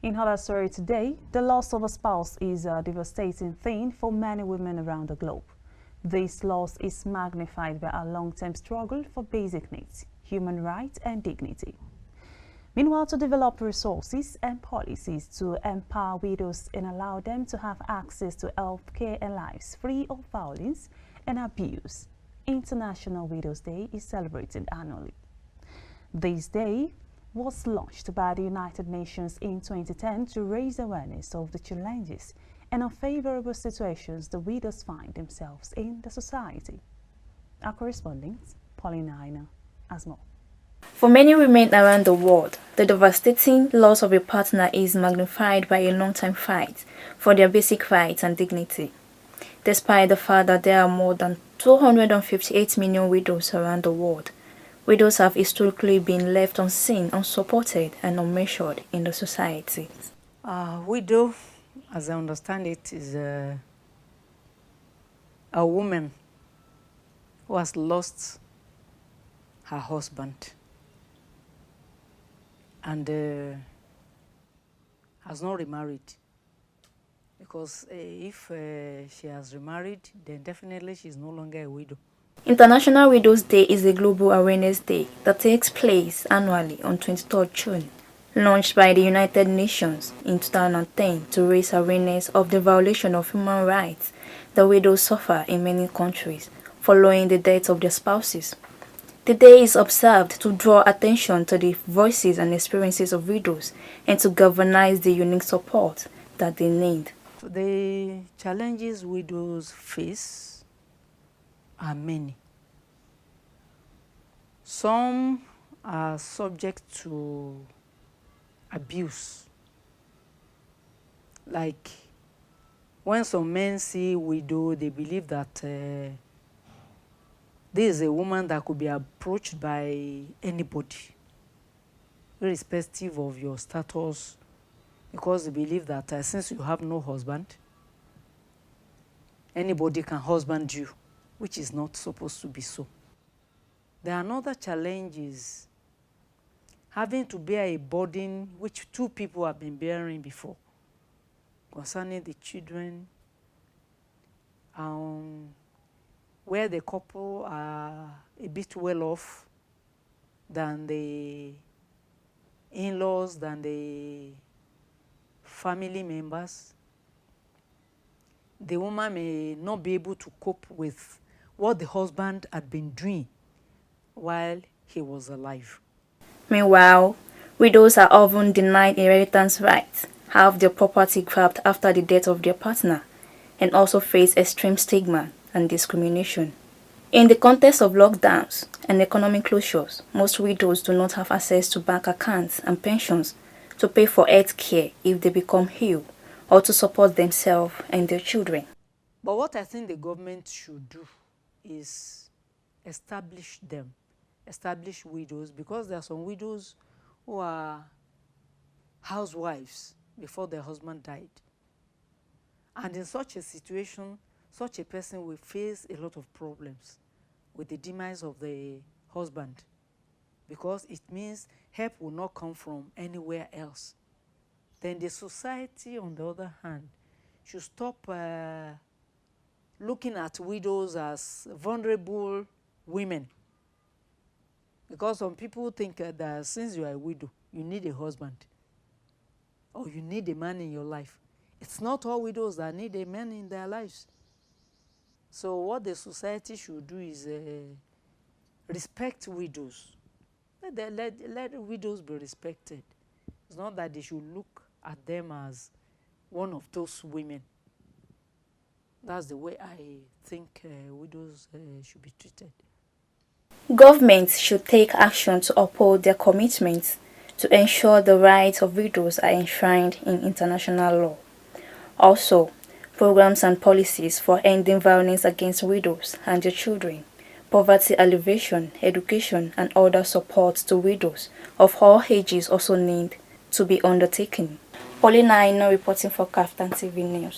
In other story today, the loss of a spouse is a devastating thing for many women around the globe. This loss is magnified by a long-term struggle for basic needs, human rights and dignity. Meanwhile, to develop resources and policies to empower widows and allow them to have access to health care and lives free of violence and abuse, International Widows' Day is celebrated annually. This day was launched by the United Nations in 2010 to raise awareness of the challenges and unfavorable situations the widows find themselves in the society. Our correspondent, Paulina, has more. For many women around the world, the devastating loss of a partner is magnified by a long-time fight for their basic rights and dignity. Despite the fact that there are more than 258 million widows around the world, widows have historically been left unseen, unsupported, and unmeasured in the society. Widow, as I understand it, is a woman who has lost her husband and has not remarried. Because if she has remarried, then definitely she's no longer a widow. International Widows' Day is a global awareness day that takes place annually on 23rd June, launched by the United Nations in 2010 to raise awareness of the violation of human rights that widows suffer in many countries following the death of their spouses. The day is observed to draw attention to the voices and experiences of widows and to galvanize the unique support that they need. The challenges widows face are many. Some are subject to abuse. Like when some men see widow, they believe that this is a woman that could be approached by anybody, irrespective of your status, because they believe that since you have no husband, anybody can husband you, which is not supposed to be so. There are another challenges having to bear a burden which two people have been bearing before, concerning the children, where the couple are a bit well off than the in-laws, than the family members. The woman may not be able to cope with what the husband had been doing while he was alive. Meanwhile, widows are often denied inheritance rights, have their property grabbed after the death of their partner, and also face extreme stigma and discrimination. In the context of lockdowns and economic closures, most widows do not have access to bank accounts and pensions to pay for health care if they become ill or to support themselves and their children. But what I think the government should do is establish widows, because there are some widows who are housewives before their husband died. And in such a situation, such a person will face a lot of problems with the demise of the husband, because it means help will not come from anywhere else. Then the society, on the other hand, should stop looking at widows as vulnerable women. Because some people think that since you are a widow, you need a husband or you need a man in your life. It's not all widows that need a man in their lives. So what the society should do is respect widows. Let widows be respected. It's not that they should look at them as one of those women. That's the way I think widows should be treated. Governments should take action to uphold their commitments to ensure the rights of widows are enshrined in international law. Also, programs and policies for ending violence against widows and their children, poverty alleviation, education, and other support to widows of all ages also need to be undertaken. Paulina reporting for KAFTAN TV News.